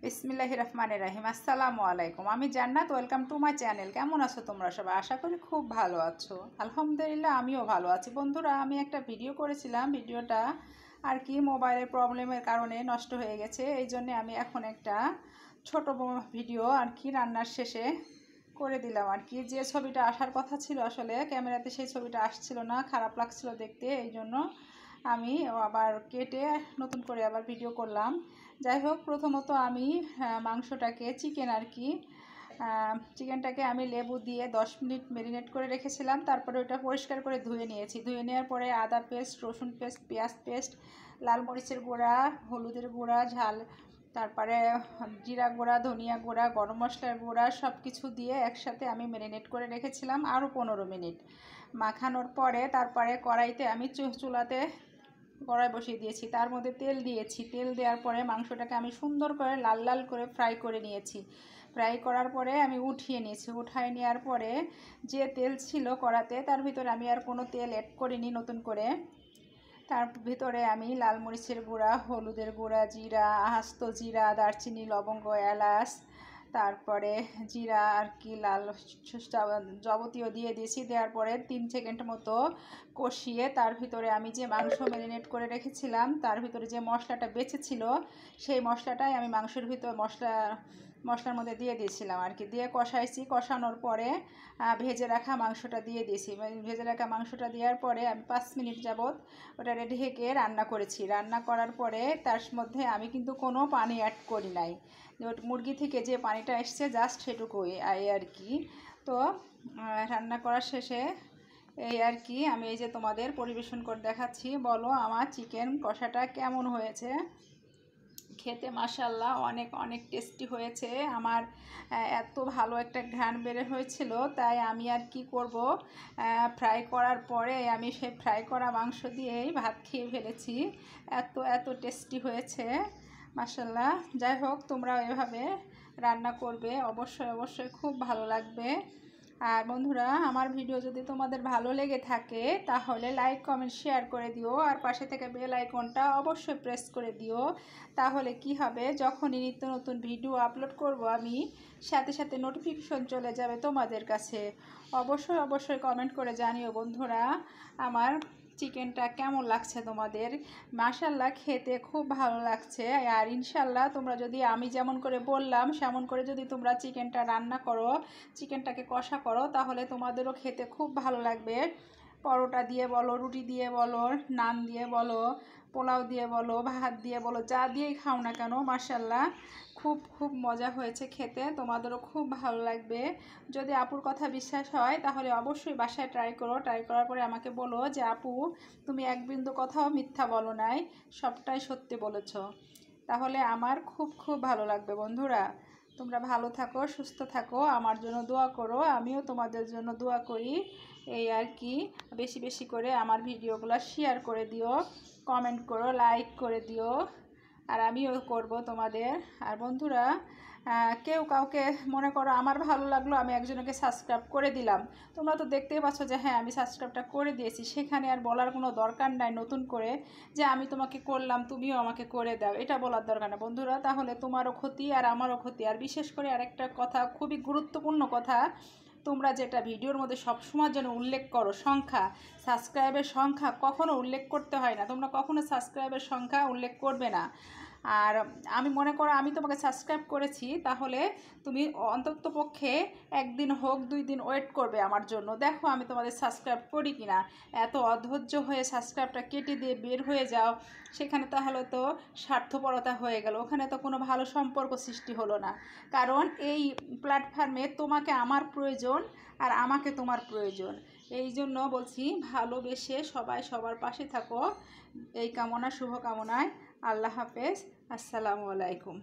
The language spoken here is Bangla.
বিসমিল্লাহির রহমানির রহিম। আসসালামু আলাইকুম। আমি জান্নাত। Welcome to my channel. কেমন আছো তোমরা সবাই? আশা করি খুব ভালো আছো। আলহামদুলিল্লাহ আমিও ভালো আছি। বন্ধুরা, আমি একটা ভিডিও করেছিলাম, ভিডিওটা আর কি মোবাইলের প্রবলেমের কারণে নষ্ট হয়ে গেছে। এই জন্যে আমি এখন একটা ছোট ভিডিও আর কি রান্নার শেষে করে দিলাম আর কি। যে ছবিটা আসার কথা ছিল আসলে ক্যামেরাতে, সেই ছবিটা আসছিল না, খারাপ লাগছিল দেখতে। এই জন্য আমি আবার কেটে নতুন করে আবার ভিডিও করলাম। যাই হোক, প্রথমত আমি মাংসটাকে চিকেনটাকে আমি লেবু দিয়ে 10 মিনিট ম্যারিনেট করে রেখেছিলাম। তারপরে ওটা পরিষ্কার করে ধুয়ে নিয়েছি। ধুয়ে নেওয়ার পরে আদা পেস্ট, রসুন পেস্ট, পেঁয়াজ পেস্ট, লাল মরিচের গুঁড়া, হলুদের গুঁড়া, ঝাল, তারপরে জিরা গুঁড়া, ধনিয়া গুঁড়া, গরম মশলার গুঁড়া সব কিছু দিয়ে একসাথে আমি ম্যারিনেট করে রেখেছিলাম আরও 15 মিনিট। মাখানোর পরে তারপরে কড়াইতে আমি চুলাতে কড়াই বসিয়ে দিয়েছি, তার মধ্যে তেল দিয়েছি। তেল দেওয়ার পরে মাংসটাকে আমি সুন্দর করে লাল লাল করে ফ্রাই করে নিয়েছি। ফ্রাই করার পরে আমি উঠিয়ে নিয়েছি। উঠায় নেওয়ার পরে যে তেল ছিল কড়াতে, তার ভিতরে আমি আর কোনো তেল অ্যাড করিনি নতুন করে। তার ভিতরে আমি লাল মরিচের গুঁড়া, হলুদের গুঁড়া, জিরা, আস্ত জিরা, দারচিনি, লবঙ্গ, এলাচ, তারপরে জিরা আর কি লাল যাবতীয় দিয়ে দিয়েছি। দেওয়ার পরে 3 সেকেন্ড মতো কষিয়ে তার ভিতরে আমি যে মাংস ম্যারিনেট করে রেখেছিলাম, তার ভিতরে যে মশলাটা বেঁচেছিল, সেই মশলাটাই আমি মাংসের ভিতর মশলার মধ্যে দিয়ে দিয়েছিলাম আর কি। দিয়ে কষাইছি। কষানোর পরে ভেজে রাখা মাংসটা দিয়ে দিয়েছি। ভেজে রাখা মাংসটা দেওয়ার পরে আমি 5 মিনিট যাবত ওটা ঢেকে রান্না করেছি। রান্না করার পরে তার মধ্যে আমি কিন্তু কোনো পানি অ্যাড করি নাই। মুরগি থেকে যে পানিটা এসছে জাস্ট সেটুকুই আর কি। তো রান্না করার শেষে এই আর কি আমি এই যে তোমাদের পরিবেশন করে দেখাচ্ছি। বলো আমার চিকেন কষাটা কেমন হয়েছে? খেতে মাশাআল্লাহ অনেক অনেক টেস্টি হয়েছে। আমার এত ভালো একটা ঘ্রাণ বের হয়েছিল, তাই আমি আর কি করব, ফ্রাই করার পরে আমি সেই ফ্রাই করা মাংস দিয়েই ভাত খেয়ে ফেলেছি। এত এত টেস্টি হয়েছে মাশাআল্লাহ। যাই হোক, তোমরা এভাবে রান্না করবে, অবশ্যই অবশ্যই খুব ভালো লাগবে। আর বন্ধুরা, আমার ভিডিও যদি তোমাদের ভালো লেগে থাকে তাহলে লাইক, কমেন্ট, শেয়ার করে দিও। আর পাশে থেকে বেল আইকনটা অবশ্যই প্রেস করে দিও। তাহলে কি হবে, যখনই নিত্য নতুন ভিডিও আপলোড করব আমি, সাথে সাথে নোটিফিকেশন চলে যাবে তোমাদের কাছে। অবশ্যই অবশ্যই কমেন্ট করে জানিও বন্ধুরা আমার চিকেনটা কেমন লাগছে তোমাদের। মাশাআল্লাহ খেতে খুব ভালো লাগছে। আর ইনশাল্লাহ তোমরা যদি আমি যেমন করে বললাম সেমন করে যদি তোমরা চিকেনটা রান্না করো, চিকেনটাকে কষা করো, তাহলে তোমাদেরও খেতে খুব ভালো লাগবে। পরোটা দিয়ে বলো, রুটি দিয়ে বলো, নান দিয়ে বলো, পোলাও দিয়ে বলো, ভাত দিয়ে বলো, যা দিয়েই খাও না কেন, মাশাআল্লাহ খুব খুব মজা হয়েছে খেতে। তোমাদেরও খুব ভালো লাগবে। যদি আপুর কথা বিশ্বাস হয় তাহলে অবশ্যই বাসায় ট্রাই করো। ট্রাই করার পরে আমাকে বলো যে আপু তুমি এক বিন্দু কথাও মিথ্যা বলো নাই, সবটাই সত্যি বলেছ। তাহলে আমার খুব খুব ভালো লাগবে। বন্ধুরা, তোমরা ভালো থাকো, সুস্থ থাকো, আমার জন্য দোয়া করো, আমিও তোমাদের জন্য দোয়া করি। এই আর কি, বেশি বেশি করে আমার ভিডিওগুলো শেয়ার করে দিও, কমেন্ট করো, লাইক করে দিও, আর আমিও করব তোমাদের। আর বন্ধুরা, কেউ কাউকে মনে করো আমার ভালো লাগলো, আমি একজনকে সাবস্ক্রাইব করে দিলাম, তোমরা তো দেখতেই পাচ্ছ যে হ্যাঁ আমি সাবস্ক্রাইবটা করে দিয়েছি। সেখানে আর বলার কোনো দরকার নাই নতুন করে যে আমি তোমাকে করলাম তুমিও আমাকে করে দাও, এটা বলার দরকার না বন্ধুরা। তাহলে তোমারও ক্ষতি আর আমারও ক্ষতি। আর বিশেষ করে আরেকটা কথা, খুবই গুরুত্বপূর্ণ কথা, তোমরা যেটা ভিডিওর মধ্যে সবসময় যেন উল্লেখ করো, সংখ্যা, সাবস্ক্রাইবের সংখ্যা কখনো উল্লেখ করতে হয় না। তোমরা কখনো সাবস্ক্রাইবের সংখ্যা উল্লেখ করবে না। আর আমি মনে করো আমি তোমাকে সাবস্ক্রাইব করেছি, তাহলে তুমি অন্ততপক্ষে 1 দিন হোক 2 দিন ওয়েট করবে আমার জন্য, দেখো আমি তোমাদের সাবস্ক্রাইব করি কি না। এত অধৈর্য হয়ে সাবস্ক্রাইবটা কেটে দিয়ে বের হয়ে যাও, সেখানে তাহলে তো স্বার্থপরতা হয়ে গেল, ওখানে তো কোনো ভালো সম্পর্ক সৃষ্টি হলো না। কারণ এই প্ল্যাটফর্মে তোমাকে আমার প্রয়োজন আর আমাকে তোমার প্রয়োজন। এই জন্য বলছি, ভালোবেসে সবাই সবার পাশে থাকো, এই কামনা শুভকামনায়। আল্লাহ হাফেজ। আসসালামু আলাইকুম।